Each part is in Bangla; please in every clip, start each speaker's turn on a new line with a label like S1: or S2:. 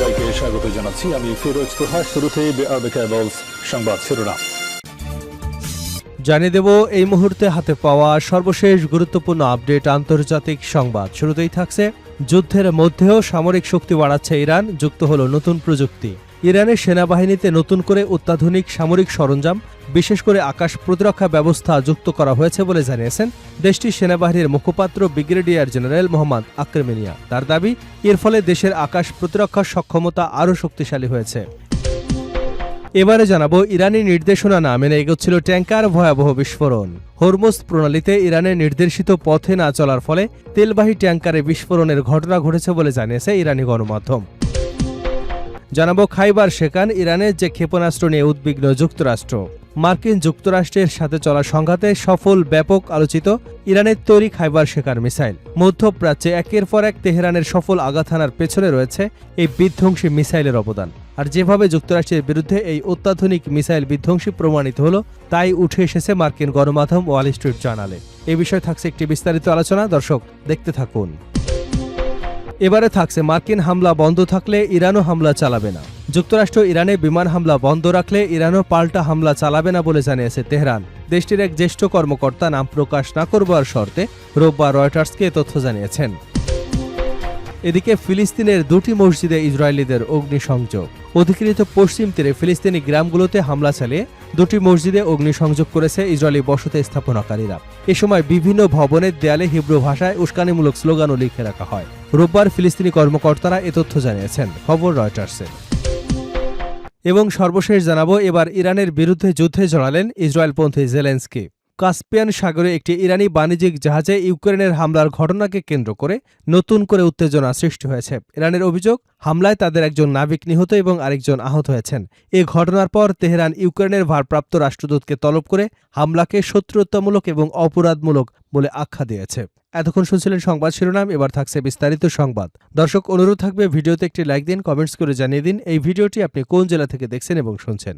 S1: সবাইকে স্বাগত জানাচ্ছি। আমি ফিরোজ তোহা। শুরুতেই সংবাদ শিরোনাম
S2: জানিয়ে দেব এই মুহূর্তে হাতে পাওয়া সর্বশেষ গুরুত্বপূর্ণ আপডেট আন্তর্জাতিক সংবাদ। শুরুতেই থাকছে যুদ্ধের মধ্যেও সামরিক শক্তি বাড়াচ্ছে ইরান, যুক্ত হলো নতুন প্রযুক্তি। ইরানের সেনাবাহিনীতে নতুন করে অত্যাধুনিক সামরিক সরঞ্জাম, বিশেষ করে আকাশ প্রতিরক্ষা ব্যবস্থা যুক্ত করা হয়েছে বলে জানিয়েছেন দেশটির সেনাবাহিনীর মুখপাত্র ব্রিগেডিয়ার জেনারেল মোহাম্মদ আক্রমিনিয়া। তার দাবি, এর ফলে দেশের আকাশ প্রতিরক্ষার সক্ষমতা আরও শক্তিশালী হয়েছে। এবারে জানাবো, ইরানি নির্দেশনা না মেনে এগোচ্ছিল ট্যাঙ্কার, ভয়াবহ বিস্ফোরণ। হরমুজ প্রণালীতে ইরানের নির্দেশিত পথে না চলার ফলে তেলবাহী ট্যাঙ্কারে বিস্ফোরণের ঘটনা ঘটেছে বলে জানিয়েছে ইরানি গণমাধ্যম। জানাবো, খাইবার শেখান, ইরানের যে ক্ষেপণাস্ত্র নিয়ে উদ্বিগ্ন যুক্তরাষ্ট্র। মার্কিন যুক্তরাষ্ট্রের সাথে চলা সংঘাতে সফল ব্যাপক আলোচিত ইরানের তৈরি খাইবার শেখান মিসাইল। মধ্যপ্রাচ্যে একের পর এক তেহরানের সফল আঘাত হানার পেছনে রয়েছে এই বিধ্বংসী মিসাইলের অবদান। আর যেভাবে যুক্তরাষ্ট্রের বিরুদ্ধে এই অত্যাধুনিক মিসাইল বিধ্বংসী প্রমাণিত হলো, তাই উঠে এসেছে মার্কিন গণমাধ্যম ওয়াল স্ট্রিট জার্নালে। এ বিষয়ে থাকছে একটি বিস্তারিত আলোচনা, দর্শক দেখতে থাকুন। এবারে থাকছে, মার্কিন হামলা বন্ধ থাকলে ইরানও হামলা চালাবে না। যুক্তরাষ্ট্র ইরানে বিমান হামলা বন্ধ রাখলে ইরানও পাল্টা হামলা চালাবে না বলে জানিয়েছে তেহরান। দেশটির এক জ্যেষ্ঠ কর্মকর্তা নাম প্রকাশ না করবার শর্তে রোববার রয়টার্সকে তথ্য জানিয়েছেন। এদিকে ফিলিস্তিনের দুটি মসজিদে ইসরায়েলিদের অগ্নিসংযোগ। অধিকৃত পশ্চিম তীরে ফিলিস্তিনি গ্রামগুলোতে হামলা চালিয়ে দুটি মসজিদে অগ্নিসংযোগ করেছে ইসরায়েলি বসতি স্থাপনাকারীরা। এ সময় বিভিন্ন ভবনের দেয়ালে হিব্রু ভাষায় উস্কানিমূলক স্লোগানও লিখে রাখা হয়। রোববার ফিলিস্তিনি কর্মকর্তারা এ তথ্য জানিয়েছেন, খবর রয়টার্সের। এবং সর্বশেষ জানাবো, এবার ইরানের বিরুদ্ধে যুদ্ধে জড়ালেন ইসরায়েলপন্থী জেলেনস্কি। কাস্পিয়ান সাগরে একটি ইরানি বাণিজ্যিক জাহাজে ইউক্রেনের হামলার ঘটনাকে কেন্দ্র করে নতুন করে উত্তেজনা সৃষ্টি হয়েছে। ইরানের অভিযোগ, হামলায় তাদের একজন নাবিক নিহত এবং আরেকজন আহত হয়েছেন। এ ঘটনার পর তেহরান ইউক্রেনের ভারপ্রাপ্ত রাষ্ট্রদূতকে তলব করে হামলাকে শত্রুতামূলক এবং অপরাধমূলক বলে আখ্যা দিয়েছে। এতক্ষণ শুনছিলেন সংবাদ শিরোনাম, এবার থাকছে বিস্তারিত সংবাদ। দর্শক, অনুরোধ থাকবে ভিডিওতে একটি লাইক দিন, কমেন্টস করে জানিয়ে দিন এই ভিডিওটি আপনি কোন জেলা থেকে দেখছেন এবং শুনছেন।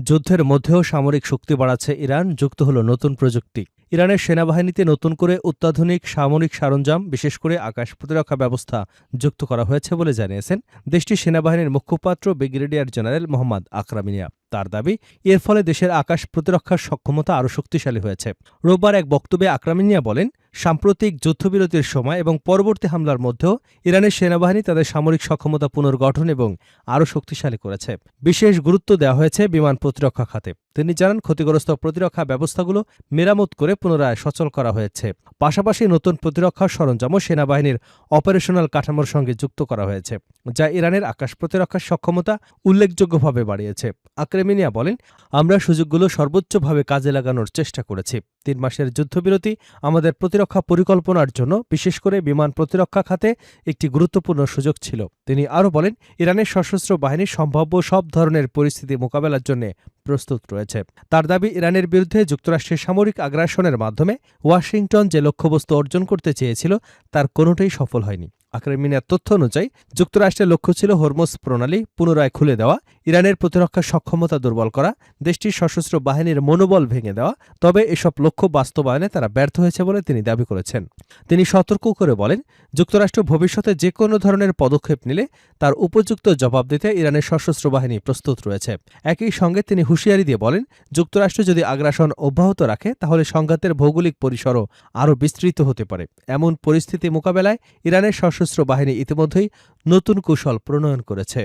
S2: যুদ্ধের মধ্যেও সামরিক শক্তি বাড়াচ্ছে ইরান, যুক্ত হলো নতুন প্রযুক্তি। ইরানের সেনাবাহিনীতে নতুন করে অত্যাধুনিক সামরিক সরঞ্জাম, বিশেষ করে আকাশ প্রতিরক্ষা ব্যবস্থা যুক্ত করা হয়েছে বলে জানিয়েছেন দেশটির সেনাবাহিনীর মুখপাত্র ব্রিগেডিয়ার জেনারেল মোহাম্মদ আক্রমিনিয়া। তার দাবি, এর ফলে দেশের আকাশ প্রতিরক্ষার সক্ষমতা আরও শক্তিশালী হয়েছে। রোববার এক বক্তব্যে আক্রমিনিয়া বলেন, সাম্প্রতিক যুদ্ধবিরতির সময় এবং পরবর্তী হামলার মধ্যেও ইরানের সেনাবাহিনী তাদের সামরিক সক্ষমতা পুনর্গঠন এবং আরও শক্তিশালী করেছে। বিশেষ গুরুত্ব দেওয়া হয়েছে বিমান প্রতিরক্ষা খাতে। তিনি জানান, ক্ষতিগ্রস্ত প্রতিরক্ষা ব্যবস্থাগুলো মেরামত করে পুনরায় সচল করা হয়েছে। পাশাপাশি নতুন প্রতিরক্ষা সরঞ্জামও সেনাবাহিনীর অপারেশনাল কাঠামোর সঙ্গে যুক্ত করা হয়েছে, যা ইরানের আকাশ প্রতিরক্ষার সক্ষমতা উল্লেখযোগ্যভাবে বাড়িয়েছে। আক্রমিনিয়া বলেন, আমরা সুযোগগুলো সর্বোচ্চভাবে কাজে লাগানোর চেষ্টা করেছি। 3 মাসের যুদ্ধবিরতি আমাদের প্রতিরক্ষা পরিকল্পনার জন্য, বিশেষ করে বিমান প্রতিরক্ষা খাতে, একটি গুরুত্বপূর্ণ সুযোগ ছিল। তিনি আরও বলেন, ইরানের সশস্ত্র বাহিনী সম্ভাব্য সব ধরনের পরিস্থিতি মোকাবেলার জন্য প্রস্তুত রয়েছে। তার দাবি, ইরানের বিরুদ্ধে যুক্তরাষ্ট্রের সামরিক আগ্রাসনের মাধ্যমে ওয়াশিংটন যে লক্ষ্যবস্তু অর্জন করতে চেয়েছিল তার কোনোটাই সফল হয়নি। আক্রমিনিয়ার তথ্য অনুযায়ী যুক্তরাষ্ট্রের লক্ষ্য ছিল হরমুজ প্রণালী পুনরায় খুলে দেওয়া, ইরানের প্রতিরক্ষা সক্ষমতা দুর্বল করা, দেশটির সশস্ত্র বাহিনীর মনোবল ভেঙে দেওয়া। তবে এসব লক্ষ্য বাস্তবায়নে তারা ব্যর্থ হয়েছে বলে তিনি দাবি করেছেন। তিনি সতর্ক করে বলেন, যুক্তরাষ্ট্র ভবিষ্যতে যে কোনো ধরনের পদক্ষেপ নিলে তার উপযুক্ত জবাব দিতে ইরানের সশস্ত্র বাহিনী প্রস্তুত রয়েছে। একই সঙ্গে তিনি হুঁশিয়ারি দিয়ে বলেন, যুক্তরাষ্ট্র যদি আগ্রাসন অব্যাহত রাখে তাহলে সংঘাতের ভৌগোলিক পরিসরও আরও বিস্তৃত হতে পারে। এমন পরিস্থিতি মোকাবেলায় ইরানের সশস্ত্র বাহিনী ইতিমধ্যেই নতুন কৌশল প্রণয়ন করেছে।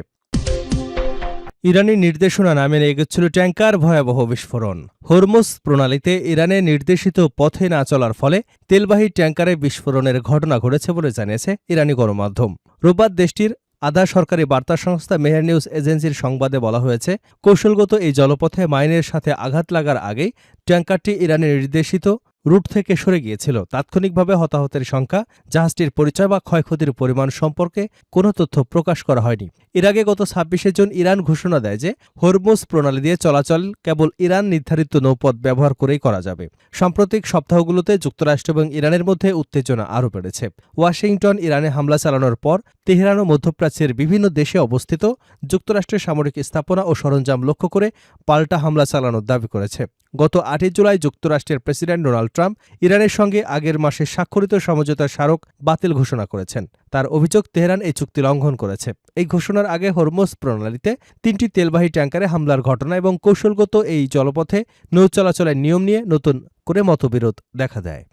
S2: ইরানি নির্দেশনা না মেনে এগোচ্ছিল ট্যাঙ্কার, ভয়াবহ বিস্ফোরণ। হরমুজ প্রণালীতে ইরানের নির্দেশিত পথে না চলার ফলে তেলবাহী ট্যাঙ্কারে বিস্ফোরণের ঘটনা ঘটেছে বলে জানিয়েছে ইরানি গণমাধ্যম। রোববার দেশটির আধা সরকারি বার্তা সংস্থা মেহের নিউজ এজেন্সির সংবাদে বলা হয়েছে, কৌশলগত এই জলপথে মাইনের সাথে আঘাত লাগার আগেই ট্যাঙ্কারটি ইরানের নির্দেশিত রুট থেকে সরে গিয়েছিল। তাৎক্ষণিকভাবে হতাহতের সংখ্যা, জাহাজটির পরিচয় বা ক্ষয়ক্ষতির পরিমাণ সম্পর্কে কোনো তথ্য প্রকাশ করা হয়নি। এর আগে গত 26 জুন ইরান ঘোষণা দেয় যে হরমুজ প্রণালী দিয়ে চলাচল কেবল ইরান নির্ধারিত নৌপথ ব্যবহার করেই করা যাবে। সাম্প্রতিক সপ্তাহগুলোতে যুক্তরাষ্ট্র এবং ইরানের মধ্যে উত্তেজনা আরও বেড়েছে। ওয়াশিংটন ইরানে হামলা চালানোর পর তেহরান ও মধ্যপ্রাচ্যের বিভিন্ন দেশে অবস্থিত যুক্তরাষ্ট্রের সামরিক স্থাপনা ও সরঞ্জাম লক্ষ্য করে পাল্টা হামলা চালানোর দাবি করেছে। গত 8 জুলাই যুক্তরাষ্ট্রের প্রেসিডেন্ট ডোনাল্ড ট্রাম্প ইরানের সঙ্গে আগের মাসে স্বাক্ষরিত সমঝোতার স্মারক বাতিল ঘোষণা করেছেন। তার অভিযোগ তেহরান এই চুক্তি লঙ্ঘন করেছে। এই ঘোষণার আগে হরমুজ প্রণালীতে 3টি তেলবাহী ট্যাঙ্কারে হামলার ঘটনা এবং কৌশলগত এই জলপথে নৌ চলাচলের নিয়ম নিয়ে নতুন করে মতবিরোধ দেখা দেয়।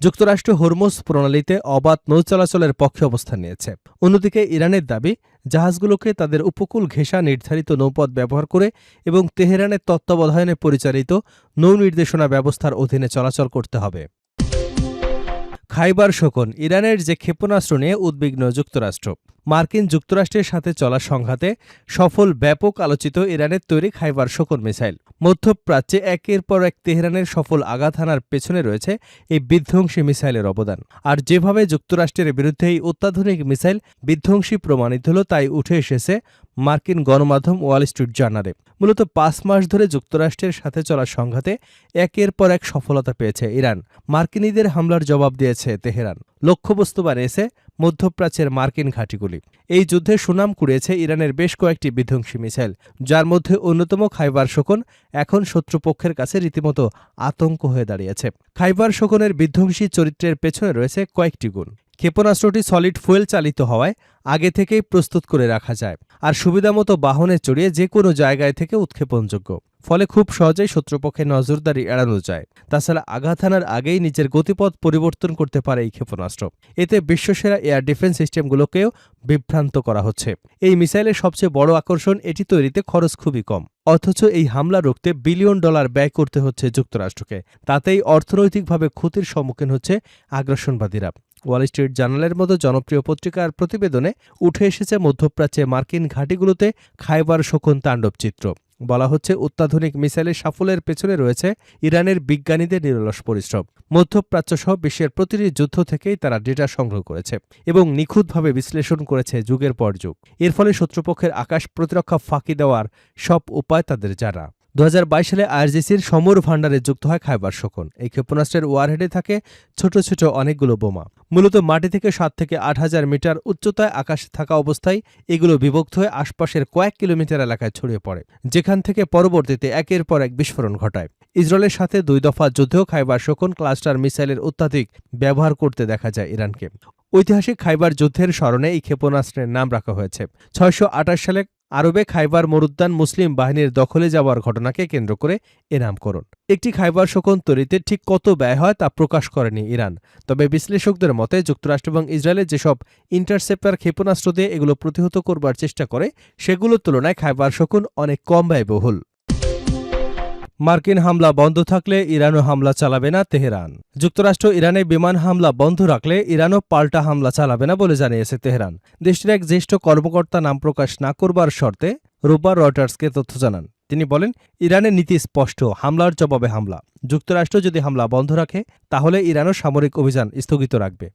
S2: যুক্তরাষ্ট্র হরমুজ প্রণালীতে অবাধ নৌ চলাচলের পক্ষে অবস্থান নিয়েছে। অন্যদিকে ইরানের দাবি, জাহাজগুলোকে তাদের উপকূল ঘেঁষা নির্ধারিত নৌপথ ব্যবহার করে এবং তেহরানের তত্ত্বাবধানে পরিচালিত নৌ নির্দেশনা ব্যবস্থার অধীনে চলাচল করতে হবে। খাইবার শোকন, ইরানের যে ক্ষেপণাস্ত্র নিয়ে উদ্বিগ্ন যুক্তরাষ্ট্র। মার্কিন যুক্তরাষ্ট্রের সাথে চলা সংঘাতে সফল ব্যাপক আলোচিত ইরানের তৈরি খাইবার শোকন মিসাইল। মধ্যপ্রাচ্যে একের পর এক তেহরানের সফল আঘাত হানার পেছনে রয়েছে এই বিধ্বংসী মিসাইলের অবদান। আর যেভাবে যুক্তরাষ্ট্রের বিরুদ্ধে এই অত্যাধুনিক মিসাইল বিধ্বংসী প্রমাণিত হল, তাই উঠে এসেছে মার্কিন গণমাধ্যম ওয়াল স্ট্রিট জার্নালে। মূলত 5 মাস ধরে যুক্তরাষ্ট্রের সাথে চলা সংঘাতে একের পর এক সফলতা পেয়েছে ইরান। মার্কিনীদের হামলার জবাব দিয়েছে তেহরান, লক্ষ্যবস্তু বানিয়েছে মধ্যপ্রাচ্যের মার্কিন ঘাঁটিগুলি। এই যুদ্ধে সুনাম কুড়িয়েছে ইরানের বেশ কয়েকটি বিধ্বংসী মিসাইল, যার মধ্যে অন্যতম খাইবার শোকন এখন শত্রুপক্ষের কাছে রীতিমতো আতঙ্ক হয়ে দাঁড়িয়েছে। খাইবার শোকনের বিধ্বংসী চরিত্রের পেছনে রয়েছে কয়েকটি গুণ। ক্ষেপণাস্ত্রটি সলিড ফুয়েল চালিত হওয়ায় আগে থেকেই প্রস্তুত করে রাখা যায়, আর সুবিধামতো বাহনে চড়িয়ে যে কোনো জায়গায় থেকে উৎক্ষেপণযোগ্য। ফলে খুব সহজেই শত্রুপক্ষের নজরদারি এড়ানো যায়। তাছাড়া আঘাত হানার আগেই নিজের গতিপথ পরিবর্তন করতে পারে এই ক্ষেপণাস্ত্র। এতে বিশ্বসেরা এয়ার ডিফেন্স সিস্টেমগুলোকেও বিভ্রান্ত করা হচ্ছে। এই মিসাইলের সবচেয়ে বড় আকর্ষণ, এটি তৈরিতে খরচ খুবই কম, অথচ এই হামলা রুখতে $1 বিলিয়ন ব্যয় করতে হচ্ছে যুক্তরাষ্ট্রকে। তাতেই অর্থনৈতিকভাবে ক্ষতির সম্মুখীন হচ্ছে আগ্রাসনবাদীরা। ওয়াল স্ট্রিট জার্নালের মতো জনপ্রিয় পত্রিকার প্রতিবেদনে উঠে এসেছে মধ্যপ্রাচ্যে মার্কিন ঘাঁটিগুলোতে খাইবার শোকন তাণ্ডব চিত্র। বলা হচ্ছে, অত্যাধুনিক মিসাইলের সাফল্যের পেছনে রয়েছে ইরানের বিজ্ঞানীদের নিরলস পরিশ্রম। মধ্যপ্রাচ্যসহ বিশ্বের প্রতিটি যুদ্ধ থেকেই তারা ডেটা সংগ্রহ করেছে এবং নিখুঁতভাবে বিশ্লেষণ করেছে যুগের পর যুগ। এর ফলে শত্রুপক্ষের আকাশ প্রতিরক্ষা ফাঁকি দেওয়ার সব উপায় তাদের জানা। 2022 সালে আইআরজিসির সমর ভান্ডারে যুক্ত হয় খাইবার শোকন। এই ক্ষেপণাস্ত্রের ওয়ারহেডে থাকে ছোট ছোট অনেকগুলো বোমা। মূলত মাটি থেকে 7 থেকে 8,000 মিটার উচ্চতায় আকাশে থাকা অবস্থায় এগুলো বিভক্ত হয়ে আশপাশের কয়েক কিলোমিটার এলাকায় ছড়িয়ে পড়ে, যেখান থেকে পরবর্তীতে একের পর এক বিস্ফোরণ ঘটায়। ইসরায়েলের সাথে 2 দফা যুদ্ধেও খাইবার শোকন ক্লাস্টার মিসাইলের অত্যাধিক ব্যবহার করতে দেখা যায় ইরানকে। ঐতিহাসিক খাইবার যুদ্ধের স্মরণে এই ক্ষেপণাস্ত্রের নাম রাখা হয়েছে। 628 সালে আরবে খাইবার মরুদ্যান মুসলিম বাহিনীর দখলে যাওয়ার ঘটনাকে কেন্দ্র করে এ নামকরণ। একটি খাইবার শোকন তৈরিতে ঠিক কত ব্যয় হয় তা প্রকাশ করেনি ইরান। তবে বিশ্লেষকদের মতে যুক্তরাষ্ট্র এবং ইসরায়েলের যেসব ইন্টারসেপ্টর ক্ষেপণাস্ত্র দিয়ে এগুলো প্রতিহত করবার চেষ্টা করে, সেগুলোর তুলনায় খাইবার শোকন অনেক কম ব্যয়বহুল। মার্কিন হামলা বন্ধ থাকলে ইরানও হামলা চালাবে না তেহরান। যুক্তরাষ্ট্র ইরানে বিমান হামলা বন্ধ রাখলে ইরানও পাল্টা হামলা চালাবে না বলে জানিয়েছে তেহরান। দেশটির এক জ্যেষ্ঠ কর্মকর্তা নাম প্রকাশ না করবার শর্তে রোববার রয়টার্সকে তথ্য জানান। তিনি বলেন, ইরানের নীতি স্পষ্ট, হামলার জবাবে হামলা। যুক্তরাষ্ট্র যদি হামলা বন্ধ রাখে তাহলে ইরানও সামরিক অভিযান স্থগিত রাখবে।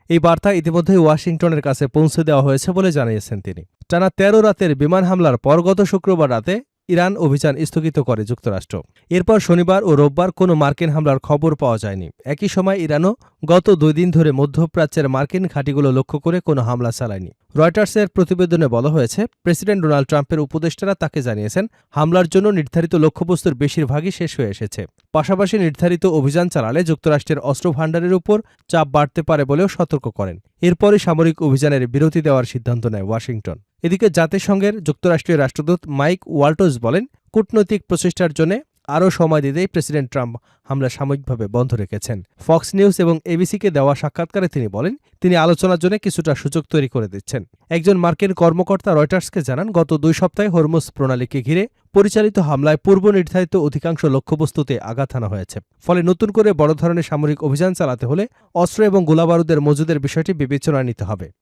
S2: এই বার্তা ইতিমধ্যে ওয়াশিংটনের কাছে পৌঁছে দেওয়া হয়েছে বলে জানিয়েছেন তিনি। টানা 13 রাতের বিমান হামলার পর গত শুক্রবার রাতে ইরান অভিযান স্থগিত করে যুক্তরাষ্ট্র। এরপর শনিবার ও রোববার কোনো মার্কিন হামলার খবর পাওয়া যায়নি। একই সময় ইরানও গত 2 দিন ধরে মধ্যপ্রাচ্যের মার্কিন ঘাঁটিগুলো লক্ষ্য করে কোনো হামলা চালায়নি। রয়টার্সের প্রতিবেদনে বলা হয়েছে, প্রেসিডেন্ট ডোনাল্ড ট্রাম্পের উপদেষ্টারা তাকে জানিয়েছেন হামলার জন্য নির্ধারিত লক্ষ্যবস্তুর বেশিরভাগই শেষ হয়ে এসেছে। পাশাপাশি নির্ধারিত অভিযান চালালে যুক্তরাষ্ট্রের অস্ত্র ভাণ্ডারের উপর চাপ বাড়তে পারে বলেও সতর্ক করেন। এরপরই সামরিক অভিযানের বিরতি দেওয়ার সিদ্ধান্ত নেয় ওয়াশিংটন। এদিকে জাতিসংঘের যুক্তরাষ্ট্রীয় রাষ্ট্রদূত মাইক ওয়াল্টজ বলেন, কূটনৈতিক প্রচেষ্টার জন্য আরও সময় দিতেই প্রেসিডেন্ট ট্রাম্প হামলা সাময়িকভাবে বন্ধ রেখেছেন। ফক্স নিউজ এবং এবিসিকে দেওয়া সাক্ষাৎকারে তিনি বলেন, তিনি আলোচনার জন্য কিছুটা সুযোগ তৈরি করে দিচ্ছেন। একজন মার্কিন কর্মকর্তা রয়টার্সকে জানান, গত 2 সপ্তাহে হরমুজ প্রণালীকে ঘিরে পরিচালিত হামলায় পূর্ব নির্ধারিত অধিকাংশ লক্ষ্যবস্তুতে আঘাত হানা হয়েছে। ফলে নতুন করে বড় ধরনের সামরিক অভিযান চালাতে হলে অস্ত্র এবং গোলাবারুদের মজুদের বিষয়টি বিবেচনায় নিতে হবে।